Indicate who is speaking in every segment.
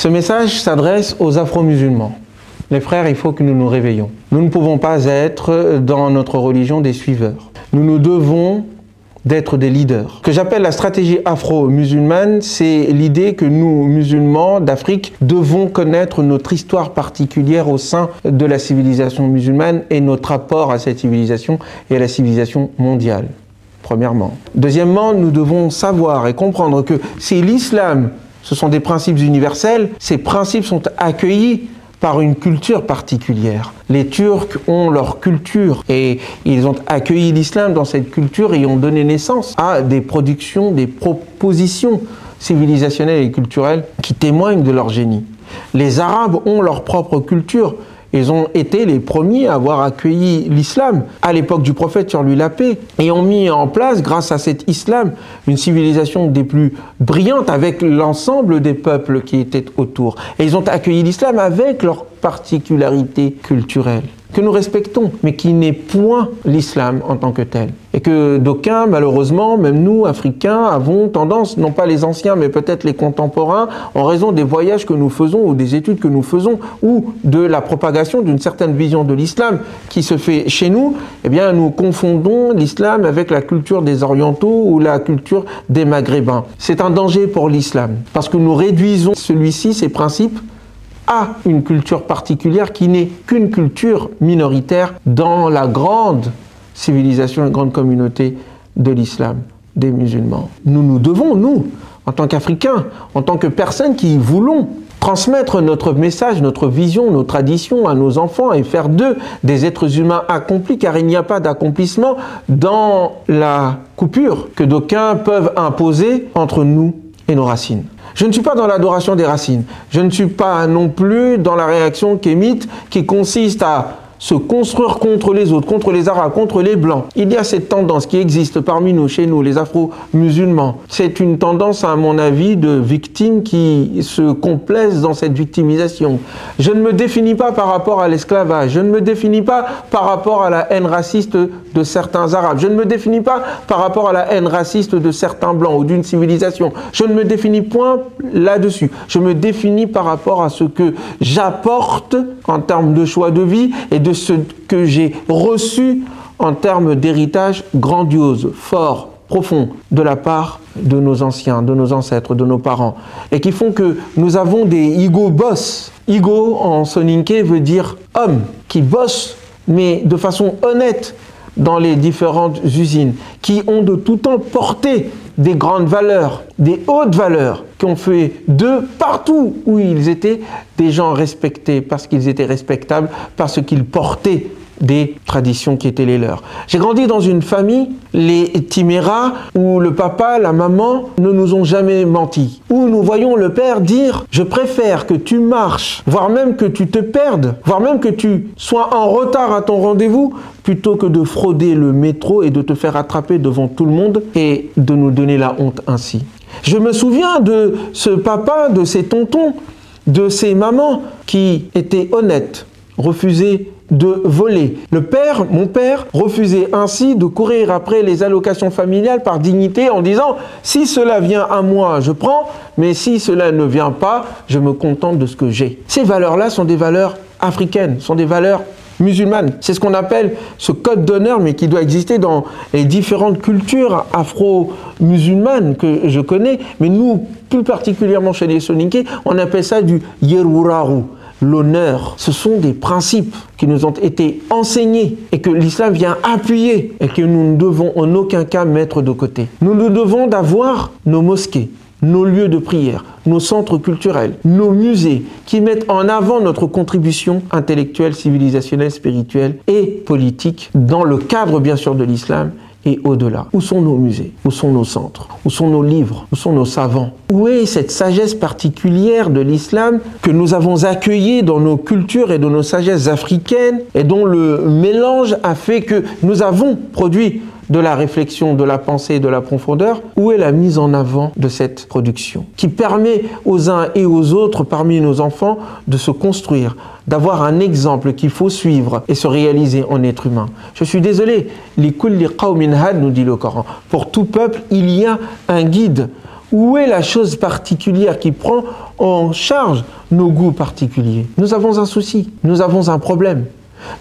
Speaker 1: Ce message s'adresse aux Afro-musulmans. Les frères, il faut que nous nous réveillons. Nous ne pouvons pas être dans notre religion des suiveurs. Nous devons d'être des leaders. Ce que j'appelle la stratégie afro-musulmane, c'est l'idée que nous, musulmans d'Afrique, devons connaître notre histoire particulière au sein de la civilisation musulmane et notre rapport à cette civilisation et à la civilisation mondiale, premièrement. Deuxièmement, nous devons savoir et comprendre que si l'islam, ce sont des principes universels, ces principes sont accueillis par une culture particulière. Les Turcs ont leur culture et ils ont accueilli l'islam dans cette culture et ont donné naissance à des productions, des propositions civilisationnelles et culturelles qui témoignent de leur génie. Les Arabes ont leur propre culture. Ils ont été les premiers à avoir accueilli l'islam à l'époque du prophète, sur lui la paix, et ont mis en place, grâce à cet islam, une civilisation des plus brillantes avec l'ensemble des peuples qui étaient autour. Et ils ont accueilli l'islam avec leurs particularités culturelles, que nous respectons, mais qui n'est point l'islam en tant que tel. Et que d'aucuns, malheureusement, même nous, Africains, avons tendance, non pas les anciens, mais peut-être les contemporains, en raison des voyages que nous faisons ou des études que nous faisons, ou de la propagation d'une certaine vision de l'islam qui se fait chez nous, eh bien, nous confondons l'islam avec la culture des orientaux ou la culture des maghrébins. C'est un danger pour l'islam, parce que nous réduisons celui-ci, ses principes, à une culture particulière qui n'est qu'une culture minoritaire dans la grande civilisation et grande communauté de l'islam, des musulmans. Nous devons, nous, en tant qu'Africains, en tant que personnes qui voulons transmettre notre message, notre vision, nos traditions à nos enfants et faire d'eux des êtres humains accomplis, car il n'y a pas d'accomplissement dans la coupure que d'aucuns peuvent imposer entre nous et nos racines. Je ne suis pas dans l'adoration des racines. Je ne suis pas non plus dans la réaction kémite qui consiste à se construire contre les autres, contre les Arabes, contre les Blancs. Il y a cette tendance qui existe parmi nous, chez nous, les Afro-musulmans. C'est une tendance, à mon avis, de victimes qui se complaisent dans cette victimisation. Je ne me définis pas par rapport à l'esclavage. Je ne me définis pas par rapport à la haine raciste de certains Arabes. Je ne me définis pas par rapport à la haine raciste de certains Blancs ou d'une civilisation. Je ne me définis point là-dessus. Je me définis par rapport à ce que j'apporte en termes de choix de vie et de ce que j'ai reçu en termes d'héritage grandiose, fort, profond, de la part de nos anciens, de nos ancêtres, de nos parents, et qui font que nous avons des Igo boss. Igo en soninké veut dire homme, qui bosse, mais de façon honnête dans les différentes usines, qui ont de tout temps porté des grandes valeurs, des hautes valeurs, qui ont fait d'eux, partout où ils étaient, des gens respectés, parce qu'ils étaient respectables, parce qu'ils portaient des traditions qui étaient les leurs. J'ai grandi dans une famille, les Timéra, où le papa, la maman ne nous ont jamais menti. Où nous voyons le père dire « Je préfère que tu marches, voire même que tu te perdes, voire même que tu sois en retard à ton rendez-vous, plutôt que de frauder le métro et de te faire attraper devant tout le monde et de nous donner la honte ainsi. » Je me souviens de ce papa, de ces tontons, de ces mamans qui étaient honnêtes, refusaient de voler. Le père, mon père, refusait ainsi de courir après les allocations familiales par dignité en disant « Si cela vient à moi, je prends, mais si cela ne vient pas, je me contente de ce que j'ai. » Ces valeurs-là sont des valeurs africaines, sont des valeurs musulmanes. C'est ce qu'on appelle ce code d'honneur, mais qui doit exister dans les différentes cultures afro-musulmanes que je connais. Mais nous, plus particulièrement chez les Soninké, on appelle ça du yeruraru. L'honneur, ce sont des principes qui nous ont été enseignés et que l'islam vient appuyer et que nous ne devons en aucun cas mettre de côté. Nous nous devons d'avoir nos mosquées, nos lieux de prière, nos centres culturels, nos musées qui mettent en avant notre contribution intellectuelle, civilisationnelle, spirituelle et politique dans le cadre bien sûr de l'islam et au-delà. Où sont nos musées? Où sont nos centres? Où sont nos livres? Où sont nos savants? Où est cette sagesse particulière de l'islam que nous avons accueillie dans nos cultures et dans nos sagesses africaines et dont le mélange a fait que nous avons produit de la réflexion, de la pensée, de la profondeur? Où est la mise en avant de cette production qui permet aux uns et aux autres parmi nos enfants de se construire, d'avoir un exemple qu'il faut suivre et se réaliser en être humain? Je suis désolé, li kulli qawmin had, nous dit le Coran. Pour tout peuple, il y a un guide. Où est la chose particulière qui prend en charge nos goûts particuliers? Nous avons un souci, nous avons un problème.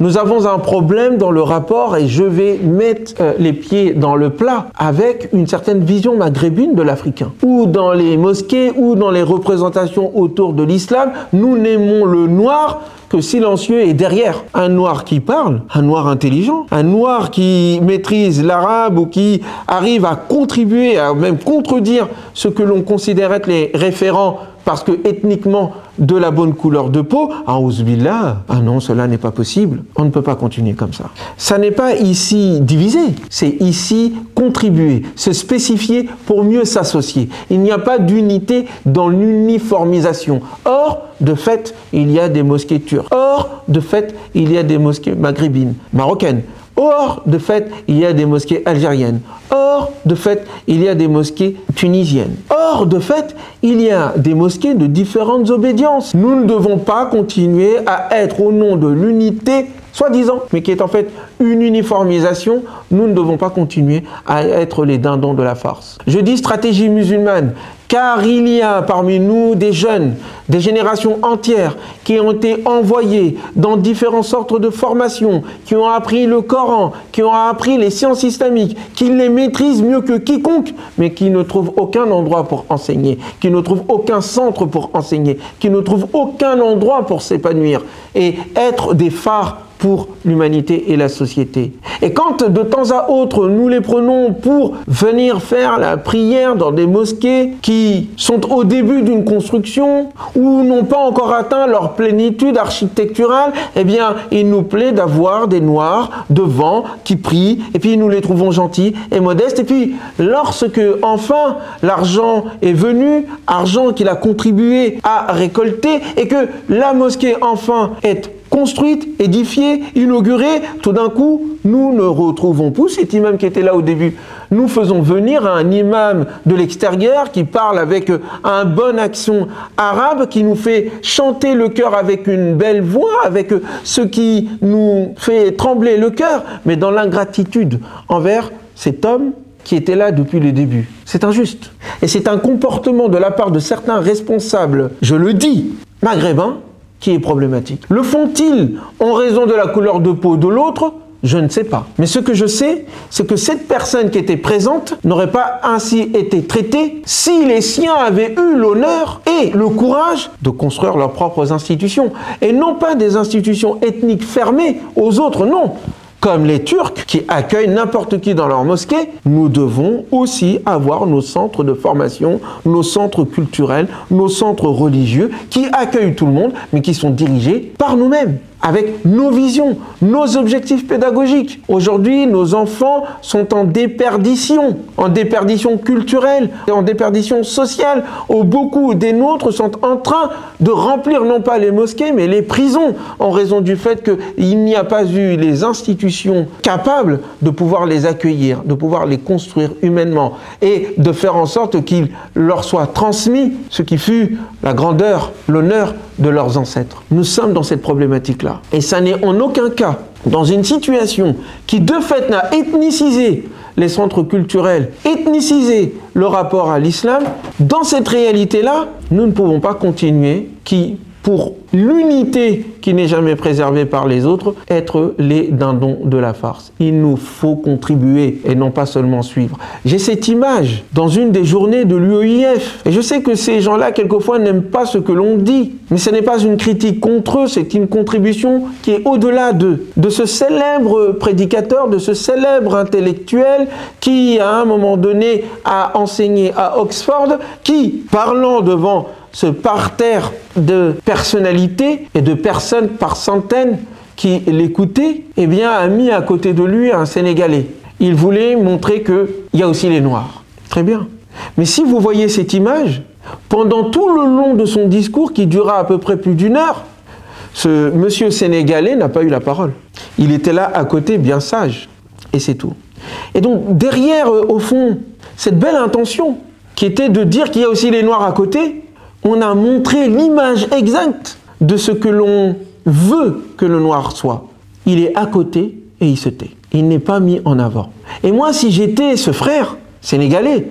Speaker 1: Nous avons un problème dans le rapport, et je vais mettre les pieds dans le plat, avec une certaine vision maghrébine de l'Africain. Ou dans les mosquées, ou dans les représentations autour de l'islam, nous n'aimons le noir que silencieux et derrière. Un noir qui parle, un noir intelligent, un noir qui maîtrise l'arabe ou qui arrive à contribuer, à même contredire ce que l'on considère être les référents parce que ethniquement de la bonne couleur de peau, billah, ah non, cela n'est pas possible. On ne peut pas continuer comme ça. Ça n'est pas ici diviser, c'est ici contribuer, se spécifier pour mieux s'associer. Il n'y a pas d'unité dans l'uniformisation. Or, de fait, il y a des mosquées turques. Or, de fait, il y a des mosquées maghrébines, marocaines. Or, de fait, il y a des mosquées algériennes. Or, de fait, il y a des mosquées tunisiennes. Or, de fait, il y a des mosquées de différentes obédiences. Nous ne devons pas continuer à être au nom de l'unité, soi-disant, mais qui est en fait une uniformisation. Nous ne devons pas continuer à être les dindons de la farce. Je dis stratégie musulmane, car il y a parmi nous des jeunes, des générations entières qui ont été envoyés dans différentes sortes de formations, qui ont appris le Coran, qui ont appris les sciences islamiques, qui les maîtrisent mieux que quiconque, mais qui ne trouvent aucun endroit pour enseigner, qui ne trouvent aucun centre pour enseigner, qui ne trouvent aucun endroit pour s'épanouir et être des phares pour l'humanité et la société. Et quand de temps à autre nous les prenons pour venir faire la prière dans des mosquées qui sont au début d'une construction ou n'ont pas encore atteint leur plénitude architecturale, eh bien il nous plaît d'avoir des noirs devant qui prient, et puis nous les trouvons gentils et modestes, et puis lorsque enfin l'argent est venu, argent qu'il a contribué à récolter, et que la mosquée enfin est construite, édifiée, inaugurée, tout d'un coup, nous ne retrouvons plus cet imam qui était là au début. Nous faisons venir un imam de l'extérieur qui parle avec un bon accent arabe, qui nous fait chanter le cœur avec une belle voix, avec ce qui nous fait trembler le cœur, mais dans l'ingratitude envers cet homme qui était là depuis le début. C'est injuste. Et c'est un comportement de la part de certains responsables, je le dis, maghrébins, qui est problématique. Le font-ils en raison de la couleur de peau de l'autre? Je ne sais pas. Mais ce que je sais, c'est que cette personne qui était présente n'aurait pas ainsi été traitée si les siens avaient eu l'honneur et le courage de construire leurs propres institutions. Et non pas des institutions ethniques fermées aux autres, non. Comme les Turcs qui accueillent n'importe qui dans leur mosquée, nous devons aussi avoir nos centres de formation, nos centres culturels, nos centres religieux qui accueillent tout le monde, mais qui sont dirigés par nous-mêmes, avec nos visions, nos objectifs pédagogiques. Aujourd'hui, nos enfants sont en déperdition culturelle, en déperdition sociale, où beaucoup des nôtres sont en train de remplir non pas les mosquées, mais les prisons, en raison du fait qu'il n'y a pas eu les institutions capables de pouvoir les accueillir, de pouvoir les construire humainement, et de faire en sorte qu'il leur soit transmis ce qui fut la grandeur, l'honneur de leurs ancêtres. Nous sommes dans cette problématique-là. Et ça n'est en aucun cas dans une situation qui de fait n'a ethnicisé les centres culturels, ethnicisé le rapport à l'islam. Dans cette réalité-là, nous ne pouvons pas continuer pour l'unité qui n'est jamais préservée par les autres, être les dindons de la farce. Il nous faut contribuer et non pas seulement suivre. J'ai cette image dans une des journées de l'UEIF. Et je sais que ces gens-là, quelquefois, n'aiment pas ce que l'on dit. Mais ce n'est pas une critique contre eux, c'est une contribution qui est au-delà d'eux. De ce célèbre prédicateur, de ce célèbre intellectuel qui, à un moment donné, a enseigné à Oxford, qui, parlant devant ce parterre de personnalités et de personnes par centaines qui l'écoutaient, eh bien, a mis à côté de lui un Sénégalais. Il voulait montrer qu'il y a aussi les Noirs. Très bien. Mais si vous voyez cette image, pendant tout le long de son discours, qui dura à peu près plus d'1 heure, ce monsieur sénégalais n'a pas eu la parole. Il était là à côté, bien sage. Et c'est tout. Et donc, derrière, au fond, cette belle intention, qui était de dire qu'il y a aussi les Noirs à côté, on a montré l'image exacte de ce que l'on veut que le noir soit. Il est à côté et il se tait. Il n'est pas mis en avant. Et moi, si j'étais ce frère sénégalais,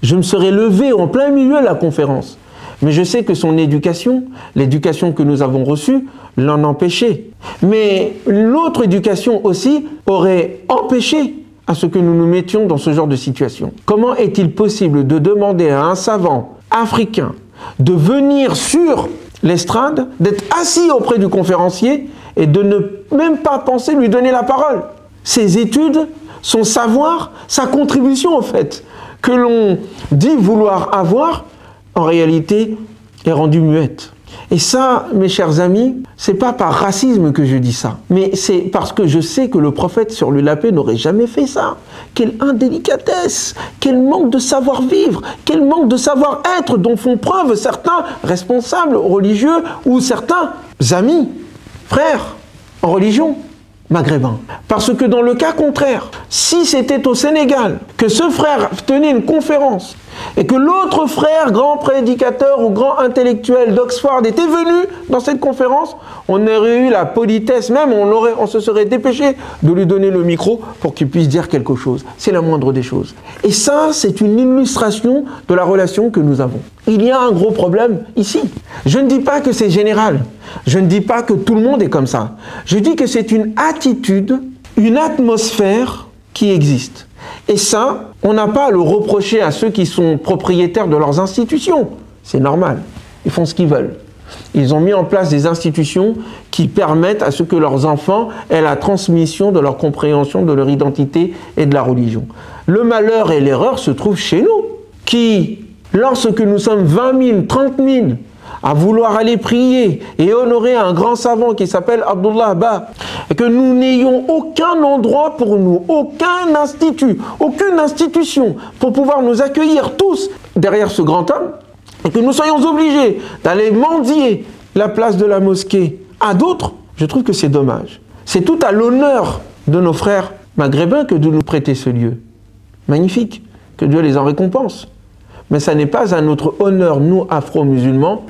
Speaker 1: Je me serais levé en plein milieu de la conférence. Mais je sais que son éducation, l'éducation que nous avons reçue, l'en empêchait. Mais l'autre éducation aussi aurait empêché à ce que nous nous mettions dans ce genre de situation. Comment est-il possible de demander à un savant africain de venir sur l'estrade, d'être assis auprès du conférencier et de ne même pas penser lui donner la parole? Ses études, son savoir, sa contribution en fait, que l'on dit vouloir avoir, en réalité est rendue muette. Et ça, mes chers amis, c'est pas par racisme que je dis ça, mais c'est parce que je sais que le prophète sur lui la paix n'aurait jamais fait ça. Quelle indélicatesse, quel manque de savoir-vivre, quel manque de savoir-être dont font preuve certains responsables religieux ou certains amis, frères en religion maghrébins. Parce que dans le cas contraire, si c'était au Sénégal que ce frère tenait une conférence et que l'autre frère, grand prédicateur ou grand intellectuel d'Oxford était venu dans cette conférence, on aurait eu la politesse, même on se serait dépêché de lui donner le micro pour qu'il puisse dire quelque chose. C'est la moindre des choses. Et ça, c'est une illustration de la relation que nous avons. Il y a un gros problème ici. Je ne dis pas que c'est général. Je ne dis pas que tout le monde est comme ça. Je dis que c'est une attitude, une atmosphère qui existe. Et ça, on n'a pas à le reprocher à ceux qui sont propriétaires de leurs institutions. C'est normal. Ils font ce qu'ils veulent. Ils ont mis en place des institutions qui permettent à ce que leurs enfants aient la transmission de leur compréhension de leur identité et de la religion. Le malheur et l'erreur se trouvent chez nous, qui, lorsque nous sommes 20 000, 30 000, à vouloir aller prier et honorer un grand savant qui s'appelle Abdullah Ba, et que nous n'ayons aucun endroit pour nous, aucun institut, aucune institution pour pouvoir nous accueillir tous derrière ce grand homme, et que nous soyons obligés d'aller mendier la place de la mosquée à d'autres, je trouve que c'est dommage. C'est tout à l'honneur de nos frères maghrébins que de nous prêter ce lieu. Magnifique, que Dieu les en récompense. Mais ça n'est pas à notre honneur, nous, afro-musulmans,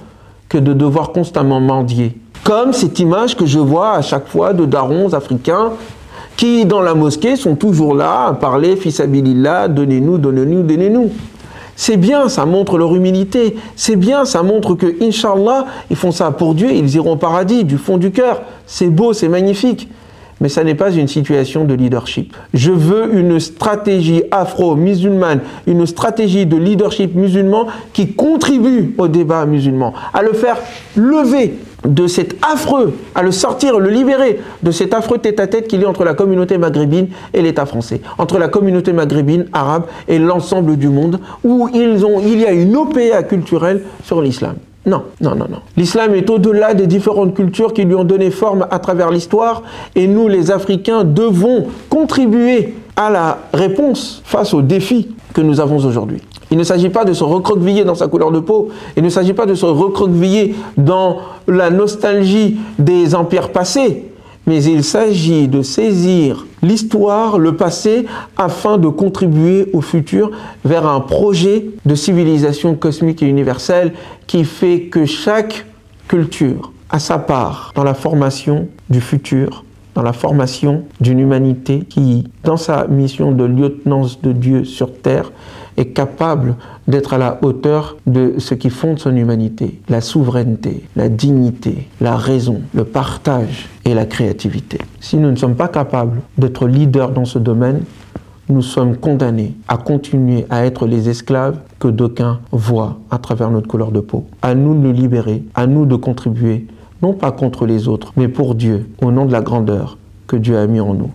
Speaker 1: que de devoir constamment mendier. Comme cette image que je vois à chaque fois de darons africains qui, dans la mosquée, sont toujours là à parler « Fils Abilillah, donnez-nous, donnez-nous, donnez-nous ». C'est bien, ça montre leur humilité. C'est bien, ça montre que, Inch'Allah, ils font ça pour Dieu, ils iront au paradis, du fond du cœur. C'est beau, c'est magnifique. Mais ça n'est pas une situation de leadership. Je veux une stratégie afro-musulmane, une stratégie de leadership musulman qui contribue au débat musulman, à le faire lever de cet affreux, à le sortir, le libérer de cet affreux tête-à-tête qu'il y a entre la communauté maghrébine et l'État français, entre la communauté maghrébine, arabe et l'ensemble du monde, où il y a une OPA culturelle sur l'islam. Non, non, non, non. L'islam est au-delà des différentes cultures qui lui ont donné forme à travers l'histoire et nous, les Africains, devons contribuer à la réponse face aux défis que nous avons aujourd'hui. Il ne s'agit pas de se recroqueviller dans sa couleur de peau, il ne s'agit pas de se recroqueviller dans la nostalgie des empires passés, mais il s'agit de saisir l'histoire, le passé, afin de contribuer au futur vers un projet de civilisation cosmique et universelle qui fait que chaque culture a sa part dans la formation du futur, dans la formation d'une humanité qui, dans sa mission de lieutenance de Dieu sur terre, est capable d'être à la hauteur de ce qui fonde son humanité, la souveraineté, la dignité, la raison, le partage et la créativité. Si nous ne sommes pas capables d'être leaders dans ce domaine, nous sommes condamnés à continuer à être les esclaves que d'aucuns voient à travers notre couleur de peau. À nous de nous libérer, à nous de contribuer, non pas contre les autres, mais pour Dieu, au nom de la grandeur que Dieu a mis en nous.